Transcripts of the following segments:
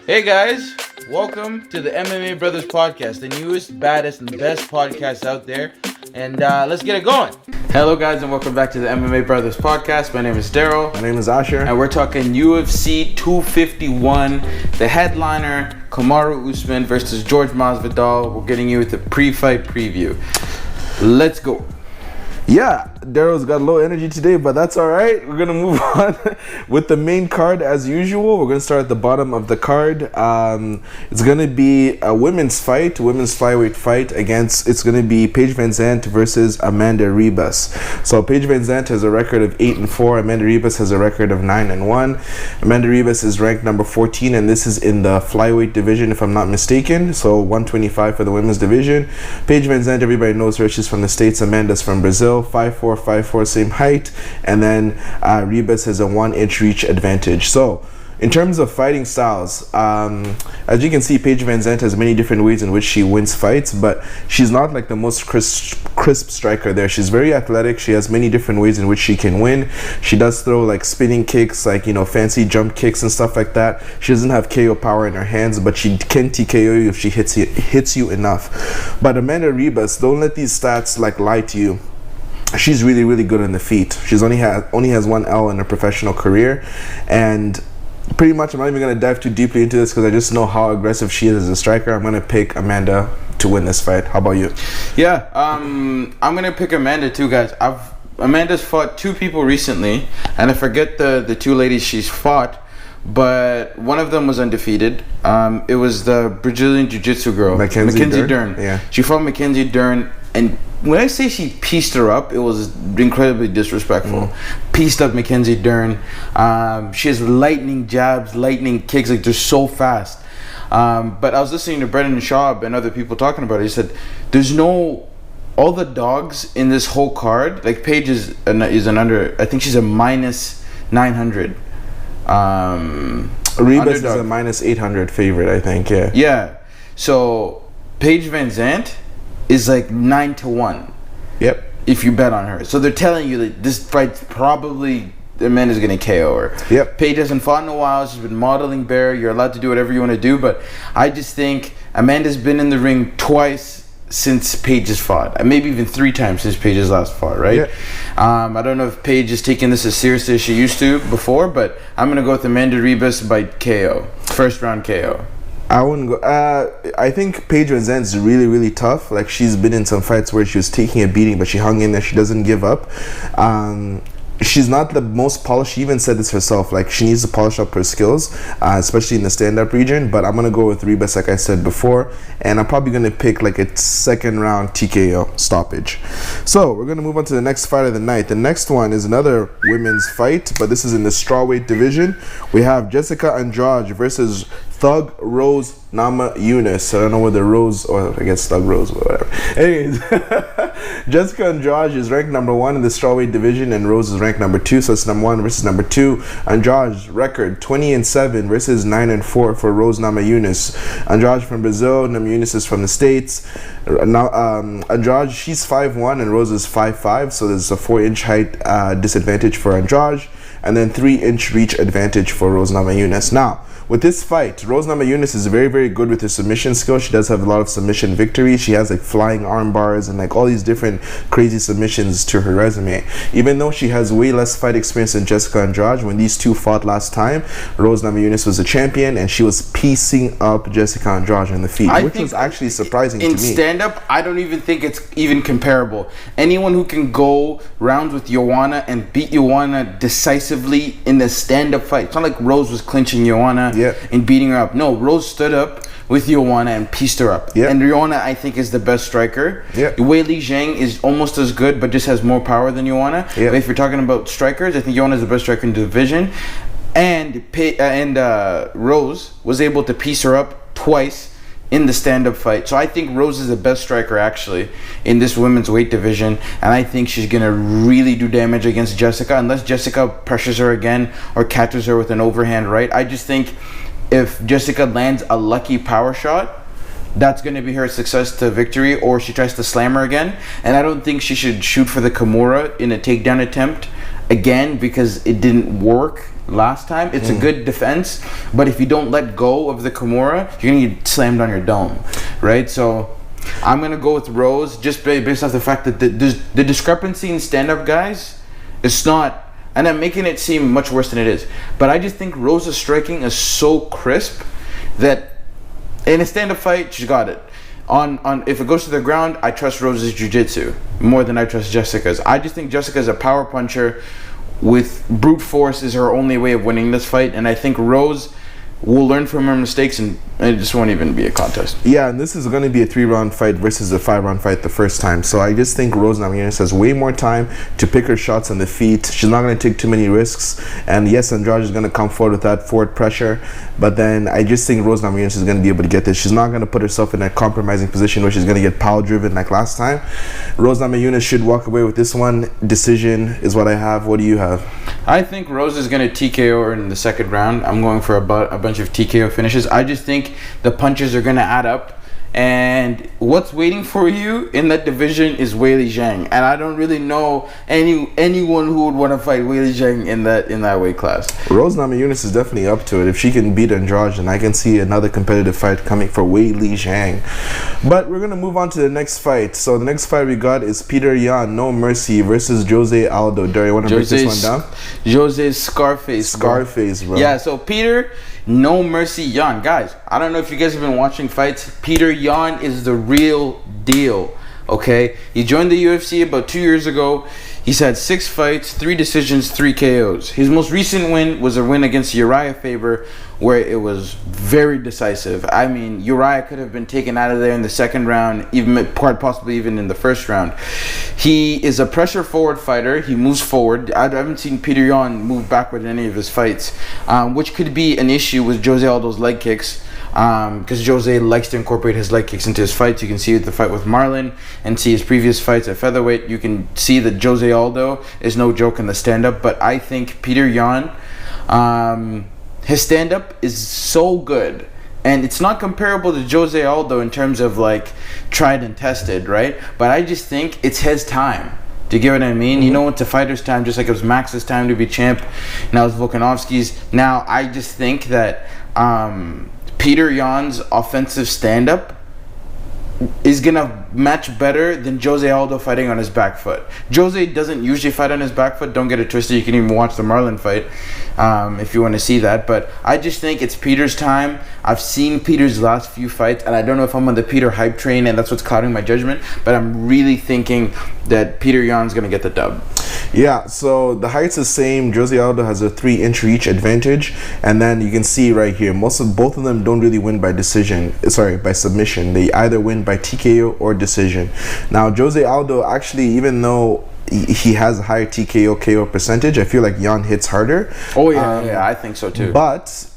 Hey guys, welcome to the MMA Brothers Podcast, the newest, baddest, and best podcast out there. And let's get it going. Hello guys, and welcome back to the MMA Brothers Podcast. My name is Daryl. My name is Asher. And we're talking UFC 251, the headliner, Kamaru Usman versus Jorge Masvidal. We're getting you with a pre-fight preview. Let's go. Yeah, Daryl's got low energy today, but that's all right. We're going to move on with the main card as usual. We're going to start at the bottom of the card. It's going to be a women's flyweight fight it's going to be Paige VanZant versus Amanda Ribas. So Paige VanZant has a record of 8-4. Amanda Ribas has a record of 9-1. Amanda Ribas is ranked number 14, and this is in the flyweight division, if I'm not mistaken. So 125 for the women's division. Paige VanZant, everybody knows her. She's from the States. Amanda's from Brazil. 5'4", same height, and then Ribas has a 1-inch reach advantage. So in terms of fighting styles, as you can see, Paige VanZant has many different ways in which she wins fights, but she's not like the most crisp striker there. She's very athletic. She has many different ways in which she can win. She does throw like spinning kicks, like, fancy jump kicks and stuff like that. She doesn't have KO power in her hands, but she can TKO you if she hits you enough. But Amanda Ribas, don't let these stats like lie to you. She's really, really good on the feet. She's only has 1 L in her professional career, and pretty much I'm not even going to dive too deeply into this because I just know how aggressive she is as a striker. I'm going to pick Amanda to win this fight. How about you? Yeah, I'm going to pick Amanda too, guys. Amanda's fought 2 people recently, and I forget the 2 ladies she's fought, but one of them was undefeated. It was the Brazilian Jiu-Jitsu girl, Mackenzie Dern. Yeah. She fought Mackenzie Dern, and when I say she pieced her up, it was incredibly disrespectful. Pieced up Mackenzie Dern. She has lightning jabs, lightning kicks, like they're so fast. But I was listening to Brendan Schaub and other people talking about it. He said, all the dogs in this whole card, like Paige is an under, I think she's a minus 900. Ribas is a minus 800 favorite, I think, yeah. Yeah. So Paige VanZant is like 9-1. Yep. If you bet on her. So they're telling you that this fight's probably Amanda's gonna KO her. Yep. Paige hasn't fought in a while. She's been modeling bare. You're allowed to do whatever you want to do, but I just think Amanda's been in the ring twice since Paige has fought. Maybe even 3 times since Paige's last fought, right? Yep. I don't know if Paige is taking this as seriously as she used to before, but I'm gonna go with Amanda Ribas by KO. First round KO. I wouldn't go. I think Paige VanZant is really, really tough. Like, she's been in some fights where she was taking a beating, but she hung in there. She doesn't give up. She's not the most polished. She even said this herself. Like, she needs to polish up her skills, especially in the stand-up region. But I'm gonna go with Ribas, like I said before, and I'm probably gonna pick like a 2nd round TKO stoppage. So we're gonna move on to the next fight of the night. The next one is another women's fight, but this is in the strawweight division. We have Jessica Andrade versus Thug Rose Namajunas. I don't know whether Rose, or I guess Thug Rose, or whatever. Anyways, Jessica Andrade is ranked number 1 in the strawweight division, and Rose is ranked number 2. So it's number 1 versus number 2. Andrade's record 20-7 versus 9-4 for Rose Namajunas. Andrade from Brazil, Namajunas is from the States. Now, Andrade, she's 5'1" and Rose is 5'5", so there's a 4-inch height disadvantage for Andrade, and then 3-inch reach advantage for Rose Namajunas. Now, with this fight, Rose Namajunas is very, very good with her submission skills. She does have a lot of submission victories. She has like flying arm bars and like all these different crazy submissions to her resume. Even though she has way less fight experience than Jessica Andrade, when these 2 fought last time, Rose Namajunas was a champion and she was piecing up Jessica Andrade in the feet, which was actually surprising to me. In stand-up, I don't even think it's even comparable. Anyone who can go rounds with Joanna and beat Joanna decisively in the stand-up fight. It's not like Rose was clinching Joanna and beating her up. No, Rose stood up with Joanna and pieced her up. And Joanna, I think, is the best striker. Weili Zhang is almost as good, but just has more power than Joanna. But if you're talking about strikers, I think Joanna is the best striker in the division. And Rose was able to piece her up twice in the stand-up fight. So I think Rose is the best striker actually in this women's weight division, and I think she's gonna really do damage against Jessica unless Jessica pressures her again or catches her with an overhand right. I just think if Jessica lands a lucky power shot, that's going to be her success to victory, or she tries to slam her again. And I don't think she should shoot for the Kimura in a takedown attempt again, because it didn't work last time, it's a good defense. But if you don't let go of the Kimura, you're gonna get slammed on your dome, right? So I'm gonna go with Rose just based off the fact that the discrepancy in stand-up guys is not. And I'm making it seem much worse than it is. But I just think Rosa's striking is so crisp that in a stand-up fight, she's got it. On if it goes to the ground, I trust Rosa's jiu-jitsu more than I trust Jessica's. I just think Jessica's a power puncher with brute force is her only way of winning this fight. And I think Rose will learn from her mistakes, and it just won't even be a contest. Yeah, and this is going to be a 3-round fight versus a 5-round fight the first time. So I just think Rose Namajunas has way more time to pick her shots on the feet. She's not going to take too many risks. And yes, Andrade is going to come forward with that forward pressure. But then I just think Rose Namajunas is going to be able to get this. She's not going to put herself in a compromising position where she's going to get power driven like last time. Rose Namajunas should walk away with this one. Decision is what I have. What do you have? I think Rose is going to TKO her in the second round. I'm going for a bunch of TKO finishes. I just think the punches are going to add up, and what's waiting for you in that division is Weili Zhang, and I don't really know anyone who would want to fight Weili Zhang in that weight class. Rose Namajunas is definitely up to it. If she can beat Andrade, then I can see another competitive fight coming for Weili Zhang. But we're going to move on to the next fight. So the next fight we got is Peter Yan, No Mercy, versus Jose Aldo. Dari, you want to break this one down? Jose's Scarface, bro. Yeah, so Peter, No Mercy Yan. Guys, I don't know if you guys have been watching fights. Peter Yan is the real deal, okay? He joined the UFC about 2 years ago. He's had 6 fights, 3 decisions, 3 KOs. His most recent win was a win against Uriah Faber, where it was very decisive. I mean, Uriah could have been taken out of there in the second round, even quite possibly even in the first round. He is a pressure forward fighter. He moves forward. I haven't seen Peter Yan move backward in any of his fights, which could be an issue with Jose Aldo's leg kicks. Because Jose likes to incorporate his leg kicks into his fights. You can see the fight with Marlon and see his previous fights at featherweight. You can see that Jose Aldo is no joke in the stand-up. But I think Peter Yan, his stand-up is so good. And it's not comparable to Jose Aldo in terms of like tried and tested, right? But I just think it's his time. Do you get what I mean? You know, it's a fighter's time, just like it was Max's time to be champ. Now it's Volkanovski's. Now I just think that Peter Yan's offensive stand-up is going to match better than Jose Aldo fighting on his back foot. Jose doesn't usually fight on his back foot. Don't get it twisted. You can even watch the Marlon fight if you want to see that. But I just think it's Peter's time. I've seen Peter's last few fights, and I don't know if I'm on the Peter hype train, and that's what's clouding my judgment. But I'm really thinking that Peter Yan's going to get the dub. Yeah, so the height's the same. Jose Aldo has a 3-inch reach advantage, and then you can see right here, both of them don't really win by by submission. They either win by TKO or decision. Now, Jose Aldo actually, even though he has a higher TKO KO percentage, I feel like Yan hits harder. Oh yeah, I think so too. But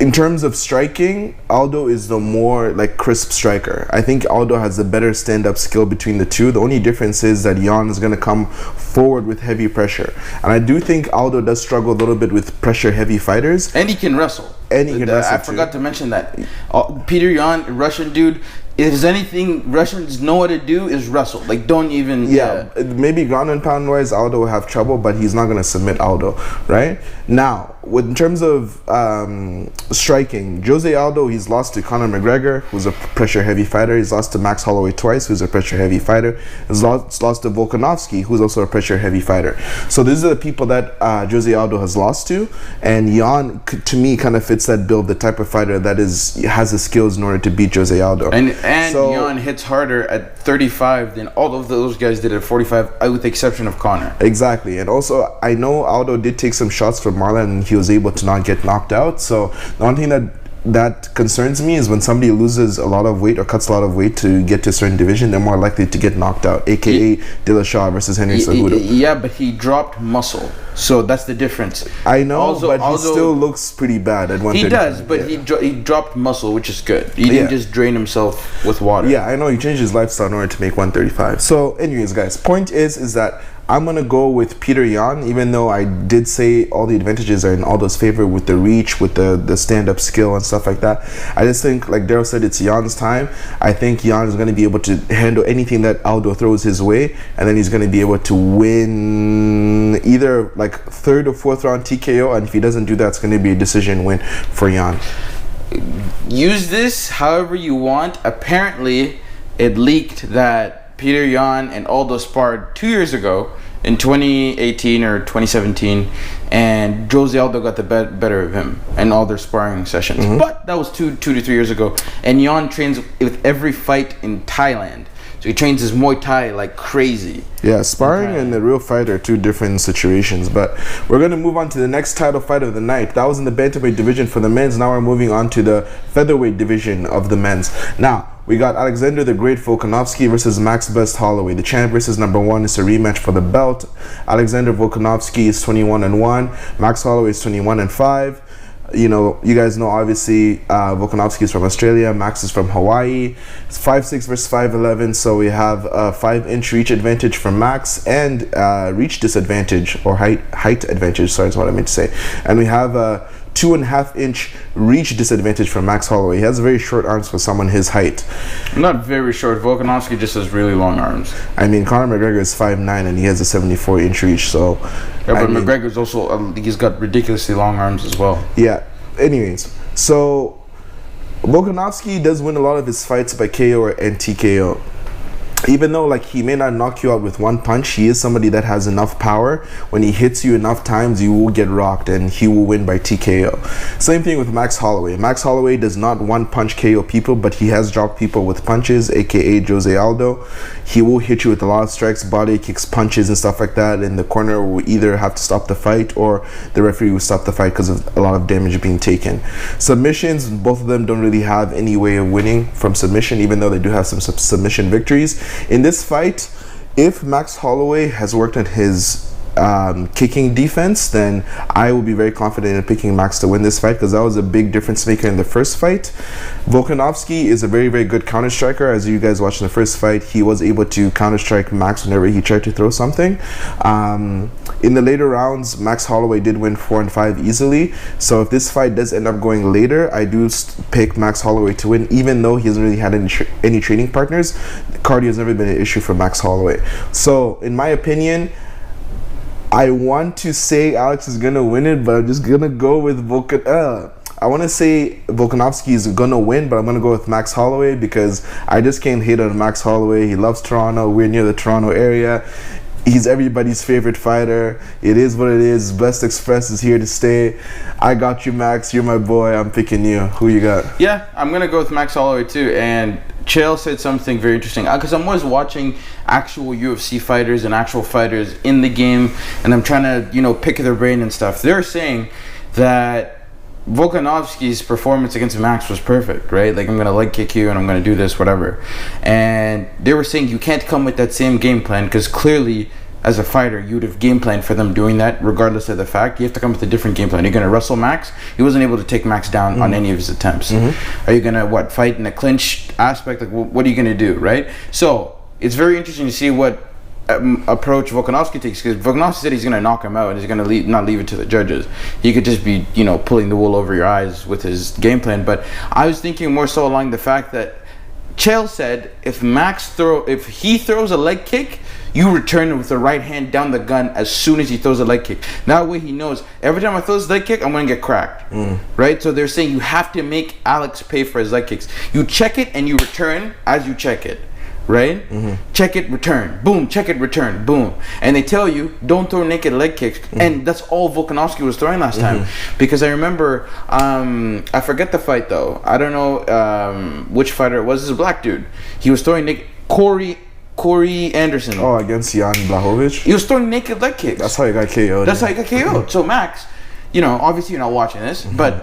in terms of striking, Aldo is the more like crisp striker. I think Aldo has a better stand-up skill between the two. The only difference is that Yan is going to come forward with heavy pressure. And I do think Aldo does struggle a little bit with pressure-heavy fighters. And he can wrestle. I forgot to mention that. Peter Yan, Russian dude, if there's anything Russians know how to do is wrestle. Like, don't even... Yeah, maybe ground and pound wise, Aldo will have trouble, but he's not going to submit Aldo, right? Now, in terms of striking, Jose Aldo, he's lost to Conor McGregor, who's a pressure-heavy fighter. He's lost to Max Holloway twice, who's a pressure-heavy fighter. He's lost to Volkanovski, who's also a pressure-heavy fighter. So these are the people that Jose Aldo has lost to, and Yan, to me, kind of fits that bill, the type of fighter that has the skills in order to beat Jose Aldo. And so, Yan hits harder at 35 than all of those guys did at 45, with the exception of Conor. Exactly. And also, I know Aldo did take some shots from Marlon, and he was able to not get knocked out. So the one thing that concerns me is when somebody loses a lot of weight or cuts a lot of weight to get to a certain division, they're more likely to get knocked out, aka Dillashaw versus Henry Cejudo. Yeah, but he dropped muscle, so that's the difference. I know, but he still looks pretty bad at 135. He does, but he dropped muscle, which is good. He didn't just drain himself with water. Yeah, I know, he changed his lifestyle in order to make 135. So anyways, guys, point is that I'm going to go with Peter Yan, even though I did say all the advantages are in Aldo's favor with the reach, with the stand-up skill and stuff like that. I just think, like Daryl said, it's Yan's time. I think Yan is going to be able to handle anything that Aldo throws his way, and then he's going to be able to win either like 3rd or 4th round TKO, and if he doesn't do that, it's going to be a decision win for Yan. Use this however you want. Apparently, it leaked that Peter Yan and Aldo sparred 2 years ago in 2018 or 2017, and Jose Aldo got the better of him in all their sparring sessions. But that was two to 3 years ago, and Yan trains with every fight in Thailand. So he trains his Muay Thai like crazy. Yeah, sparring and the real fight are two different situations. But we're going to move on to the next title fight of the night. That was in the bantamweight division for the men's. Now we're moving on to the featherweight division of the men's. Now, we got Alexander the Great Volkanovski versus Max Best Holloway. The champ versus number 1 is a rematch for the belt. Alexander Volkanovski is 21-1. Max Holloway is 21-5. You know, you guys know, obviously, Volkanovski is from Australia, Max is from Hawaii. It's 5'6" versus 5'11", so we have a 5-inch reach advantage from Max and reach disadvantage, or height advantage, sorry, is what I meant to say. And we have a 2.5-inch reach disadvantage from Max Holloway. He has very short arms for someone his height. Not very short. Volkanovski just has really long arms. I mean, Conor McGregor is 5'9", and he has a 74-inch reach, so... Yeah, but McGregor's also, he's got ridiculously long arms as well. Yeah. Anyways, so Volkanovski does win a lot of his fights by KO and TKO. Even though, like, he may not knock you out with one punch, he is somebody that has enough power. When he hits you enough times, you will get rocked and he will win by TKO. Same thing with Max Holloway. Max Holloway does not one-punch KO people, but he has dropped people with punches, aka Jose Aldo. He will hit you with a lot of strikes, body kicks, punches, and stuff like that, and the corner will either have to stop the fight or the referee will stop the fight because of a lot of damage being taken. Submissions, both of them don't really have any way of winning from submission, even though they do have some submission victories. In this fight, if Max Holloway has worked on his kicking defense, then I will be very confident in picking Max to win this fight, because that was a big difference maker in the first fight. Volkanovski is a very, very good counter striker. As you guys watched in the first fight, he was able to counter strike Max whenever he tried to throw something. In the later rounds, Max Holloway did win 4 and 5 easily. So if this fight does end up going later, I do pick Max Holloway to win, even though he hasn't really had any training partners. Cardio has never been an issue for Max Holloway. So in my opinion, I want to say Alex is going to win it, but I'm just going to go with I want to say Volkanovski is going to win, but I'm going to go with Max Holloway because I just can't hate on Max Holloway. He loves Toronto. We're near the Toronto area. He's everybody's favorite fighter. It is what it is. Blessed Express is here to stay. I got you, Max. You're my boy. I'm picking you. Who you got? Yeah, I'm going to go with Max Holloway too. And Chael said something very interesting, because I'm always watching actual UFC fighters and actual fighters in the game, and I'm trying to, you know, pick their brain and stuff. They're saying that Volkanovski's performance against Max was perfect, right? Like, I'm going to leg kick you and I'm going to do this, whatever. And they were saying you can't come with that same game plan, because clearly, as a fighter, you would have game planned for them doing that, regardless of the fact. You have to come with a different game plan. You're going to wrestle Max. He wasn't able to take Max down on any of his attempts. Are you going to, fight in a clinch aspect? Like, what are you going to do, right? So, it's very interesting to see what approach Volkanovski takes, because Volkanovski said he's going to knock him out and he's going to not leave it to the judges. He could just be, you know, pulling the wool over your eyes with his game plan. But I was thinking more so along the fact that Chael said if he throws a leg kick, you return with the right hand down the gun as soon as he throws a leg kick. That way he knows, every time I throw this leg kick, I'm going to get cracked. Right? So they're saying you have to make Alex pay for his leg kicks. You check it and you return as you check it. Right? Check it, return. Boom. Check it, return. Boom. And they tell you, don't throw naked leg kicks. And that's all Volkanovski was throwing last time. Because I remember, I forget the fight though. I don't know which fighter it was. This is a black dude. He was throwing naked. Corey Anderson. Oh, against Jan Blachowicz? He was throwing naked leg kicks. That's how he got KO'd. That's how he got KO'd. So Max, you know, obviously you're not watching this, but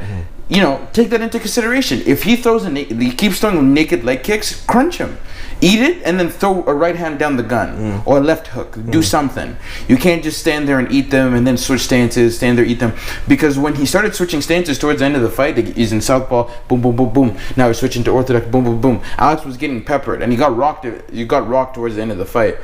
take that into consideration. If he he keeps throwing naked leg kicks, crunch him. Eat it and then throw a right hand down the gun or a left hook. Do something. You can't just stand there and eat them and then switch stances, stand there, eat them. Because when he started switching stances towards the end of the fight, he's in southpaw, boom, boom, boom, boom. Now he's switching to orthodox, boom, boom, boom. Alex was getting peppered and he got rocked. You got rocked towards the end of the fight.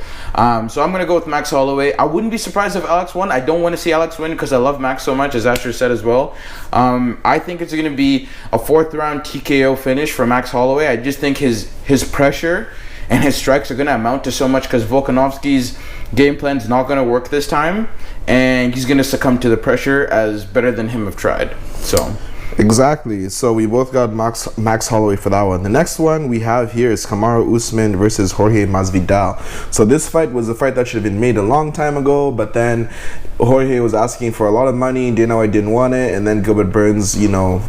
So I'm gonna go with Max Holloway. I wouldn't be surprised if Alex won. I don't want to see Alex win because I love Max so much, as Asher said as well. I think it's gonna be a 4th round TKO finish for Max Holloway. I just think his pressure and his strikes are going to amount to so much because Volkanovski's game plan is not going to work this time, and he's going to succumb to the pressure as better than him have tried. So exactly. So we both got Max Holloway for that one. The next one we have here is Kamaru Usman versus Jorge Masvidal. So this fight was a fight that should have been made a long time ago, but then Jorge was asking for a lot of money. Dana White didn't want it, and then Gilbert Burns,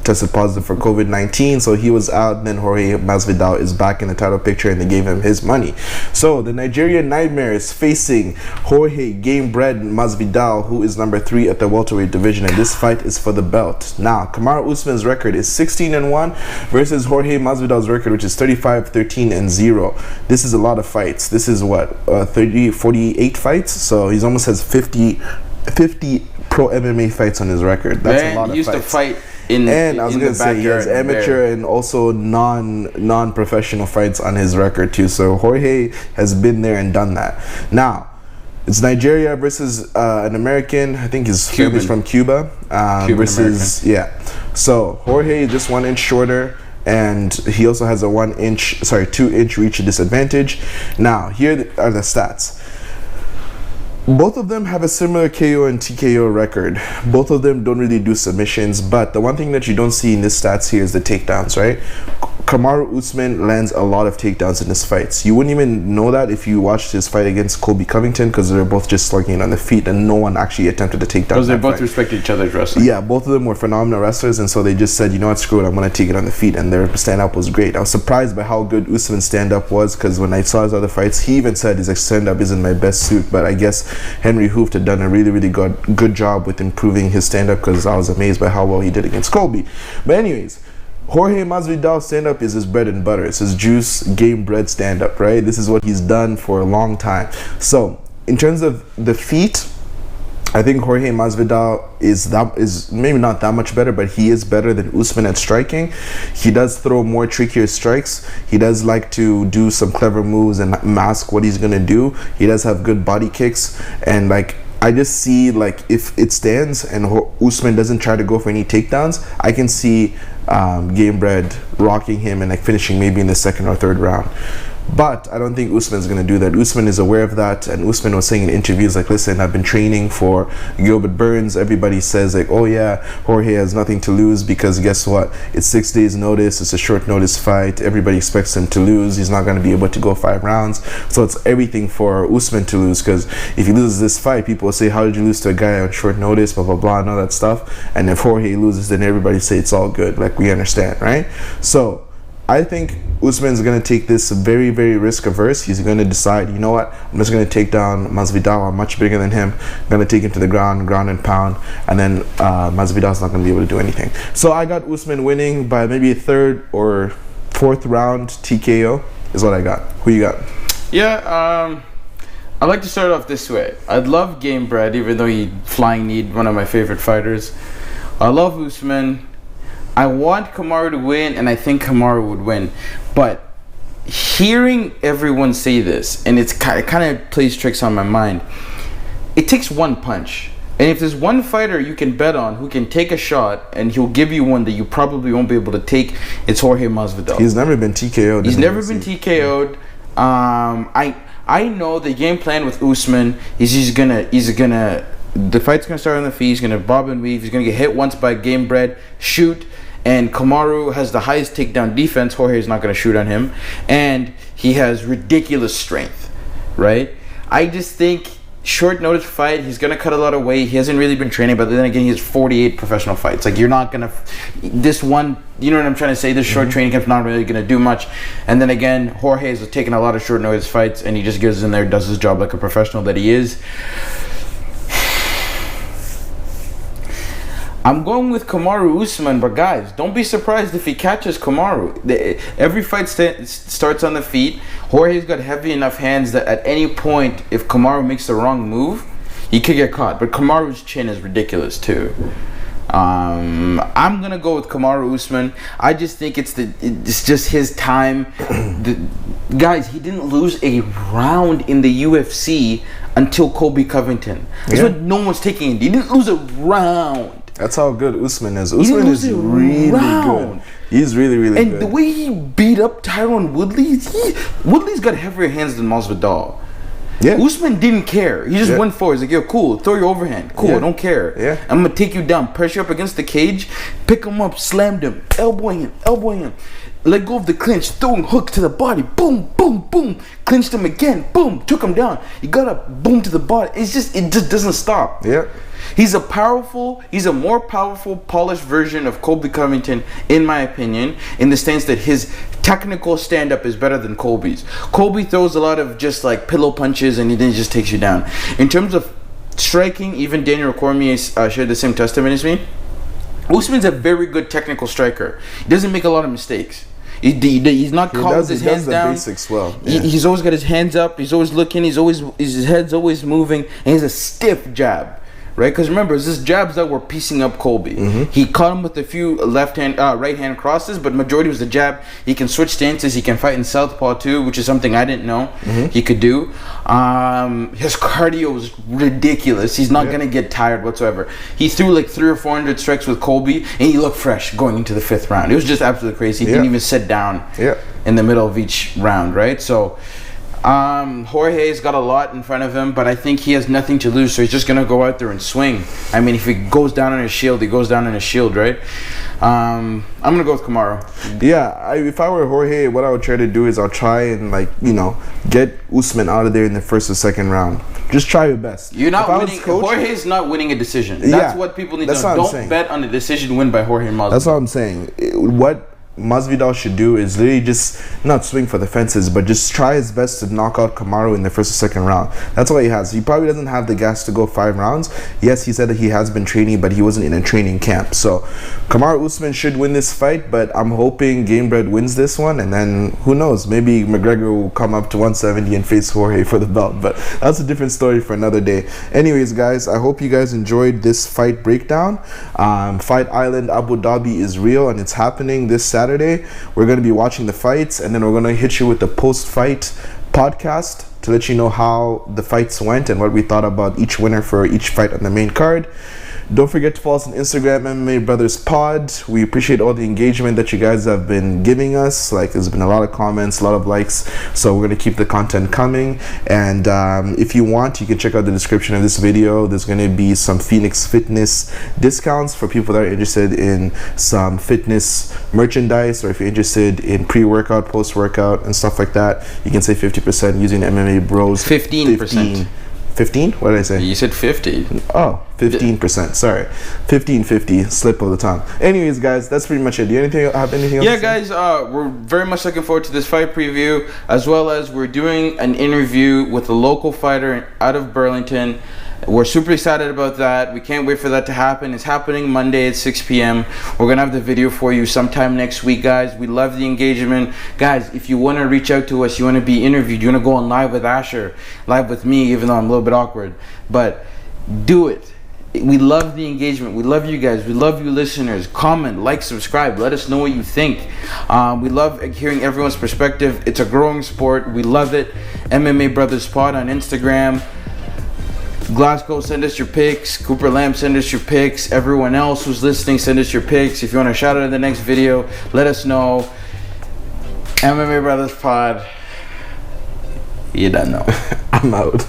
tested positive for COVID-19, so he was out. Then Jorge Masvidal is back in the title picture, and they gave him his money. So the Nigerian Nightmare is facing Jorge Gamebred Masvidal, who is number 3 at the welterweight division, and this fight is for the belt. Now, Kamaru Usman's record is 16-1 versus Jorge Masvidal's record, which is 35-13-0. This is a lot of fights. This is 48 fights, so he almost has 50 pro MMA fights on his record. That's a lot of fights. He used to fight I was gonna say he has amateur and also non-professional fights on his record too. So Jorge has been there and done that. Now it's Nigeria versus an American. I think his family's from Cuba. Versus So Jorge is just 1 inch shorter, and he also has a 2-inch reach disadvantage. Now here are the stats. Both of them have a similar KO and TKO record. Both of them don't really do submissions, but the one thing that you don't see in this stats here is the takedowns, right? Kamaru Usman lands a lot of takedowns in his fights. You wouldn't even know that if you watched his fight against Colby Covington, because they're both just slugging on the feet and no one actually attempted to take down. Because they both respect each other's wrestling. Yeah, both of them were phenomenal wrestlers, and so they just said, you know what, screw it, I'm going to take it on the feet, and their stand-up was great. I was surprised by how good Usman's stand-up was, because when I saw his other fights, he even said his stand-up isn't my best suit, but I guess Henry Hooft had done a really, really good job with improving his stand-up, because I was amazed by how well he did against Colby. But anyways, Jorge Masvidal stand-up is his bread and butter. It's his juice, game bred stand-up, right? This is what he's done for a long time. So, in terms of the feet, I think Jorge Masvidal is maybe not that much better, but he is better than Usman at striking. He does throw more trickier strikes. He does like to do some clever moves and mask what he's gonna do. He does have good body kicks, and I just see if it stands and Usman doesn't try to go for any takedowns, I can see Gamebred rocking him and finishing maybe in the 2nd or 3rd round. But I don't think Usman's going to do that. Usman is aware of that, and Usman was saying in interviews listen, I've been training for Gilbert Burns. Everybody says oh yeah, Jorge has nothing to lose, because guess what? It's 6 days notice. It's a short notice fight. Everybody expects him to lose. He's not going to be able to go 5 rounds. So it's everything for Usman to lose, because if he loses this fight, people will say, how did you lose to a guy on short notice, blah, blah, blah, and all that stuff. And if Jorge loses, then everybody say it's all good. We understand, right? So I think Usman's going to take this very, very risk averse. He's going to decide, you know what, I'm just going to take down Masvidal. I'm much bigger than him. I'm going to take him to the ground and pound, and then Masvidal's not going to be able to do anything. So I got Usman winning by maybe a 3rd or 4th round TKO is what I got. Who you got? Yeah, I'd like to start off this way. I'd love Gamebred, even though he flying kneed one of my favorite fighters. I love Usman. I want Kamaru to win, and I think Kamaru would win. But hearing everyone say this, and it kind of plays tricks on my mind, it takes one punch. And if there's one fighter you can bet on who can take a shot and he'll give you one that you probably won't be able to take, it's Jorge Masvidal. He's never been TKO'd. He's never been TKO'd. I know the game plan with Usman is he's gonna the fight's gonna start on the feet. He's gonna bob and weave. He's gonna get hit once by Gamebred, shoot. And Kamaru has the highest takedown defense. Jorge is not going to shoot on him. And he has ridiculous strength, right? I just think short notice fight, he's going to cut a lot of weight. He hasn't really been training, but then again, he has 48 professional fights. You're not going to... This one, you know what I'm trying to say? This short training camp's not really going to do much. And then again, Jorge has taken a lot of short notice fights, and he just goes in there, does his job like a professional that he is. I'm going with Kamaru Usman, but guys, don't be surprised if he catches Kamaru. Every fight starts on the feet. Jorge's got heavy enough hands that at any point, if Kamaru makes the wrong move, he could get caught. But Kamaru's chin is ridiculous too. I'm gonna go with Kamaru Usman. I just think it's just his time. Guys, he didn't lose a round in the UFC until Colby Covington. That's what no one's taking it. He didn't lose a round. That's how good Usman is. Usman is really good. He's really, really good. And the way he beat up Tyron Woodley, Woodley's got heavier hands than Masvidal. Yeah. Usman didn't care. He just went forward. He's like, yo, cool, throw your overhand. Cool, I don't care. Yeah. I'm going to take you down. Pressure up against the cage. Pick him up. Slammed him. Elbowing him. Let go of the clinch. Throwing hook to the body. Boom, boom, boom. Clinched him again. Boom. Took him down. He got up. Boom to the body. It just doesn't stop. Yeah. He's a more powerful, polished version of Colby Covington, in my opinion, in the sense that his technical stand-up is better than Colby's. Colby throws a lot of just like pillow punches and he then just takes you down. In terms of striking, even Daniel Cormier shared the same testament as me. Usman's a very good technical striker. He doesn't make a lot of mistakes. He's not caught with his hands down. Basics well. Yeah. He's always got his hands up. He's always looking. His head's always moving, and he's a stiff jab. Right, because remember, it's just jabs that were piecing up Colby. He caught him with a few right hand crosses, but majority was the jab. He can switch stances. He can fight in southpaw too, which is something I didn't know he could do. His cardio was ridiculous. He's not gonna get tired whatsoever. He threw like 300 or 400 strikes with Colby, and he looked fresh going into the 5th round. It was just absolutely crazy. He didn't even sit down in the middle of each round. Right, so. Jorge's got a lot in front of him, but I think he has nothing to lose, so he's just gonna go out there and swing. I mean, if he goes down on his shield, he goes down on his shield, right? I'm gonna go with Kamaru. Yeah, if I were Jorge, what I would try to do is I'll try and get Usman out of there in the 1st or 2nd round. Just try your best. You're not winning. Jorge's not winning a decision. That's what people need to know. Don't bet on a decision win by Jorge Masvidal. That's what I'm saying. What Masvidal should do is literally just not swing for the fences, but just try his best to knock out Kamaru in the 1st or 2nd round. That's all he has. He probably doesn't have the gas to go 5 rounds. Yes, he said that he has been training, but he wasn't in a training camp. So Kamaru Usman should win this fight, but I'm hoping Gamebred wins this one, and then who knows, maybe McGregor will come up to 170 and face Jorge for the belt, but that's a different story for another day. Anyways, guys, I hope you guys enjoyed this fight breakdown. Fight Island Abu Dhabi is real, and it's happening this Saturday. We're going to be watching the fights, and then we're going to hit you with the post-fight podcast to let you know how the fights went and what we thought about each winner for each fight on the main card. Don't forget to follow us on Instagram, MMA Brothers Pod. We appreciate all the engagement that you guys have been giving us. Like, there's been a lot of comments, a lot of likes, so we're going to keep the content coming. And if you want, you can check out the description of this video. There's going to be some Phoenix Fitness discounts for people that are interested in some fitness merchandise, or if you're interested in pre-workout, post-workout, and stuff like that, you can save 50% using MMA Bros. 15%. 15? What did I say? You said 50. Oh, 15%. Sorry. 50 slip of the tongue. Anyways, guys, that's pretty much it. Do you have anything else? Yeah, guys, we're very much looking forward to this fight preview, as well as we're doing an interview with a local fighter out of Burlington. We're super excited about that. We can't wait for that to happen. It's happening Monday at 6 p.m. We're going to have the video for you sometime next week, guys. We love the engagement. Guys, if you want to reach out to us, you want to be interviewed, you want to go on live with Asher, live with me, even though I'm a little bit awkward, but do it. We love the engagement. We love you guys. We love you listeners. Comment, like, subscribe. Let us know what you think. We love hearing everyone's perspective. It's a growing sport. We love it. MMA Brothers Pod on Instagram. Glasgow, send us your pics. Cooper Lamb, send us your pics. Everyone else who's listening, send us your pics. If you want to shout out in the next video, let us know. MMA Brothers Pod. You don't know. I'm out.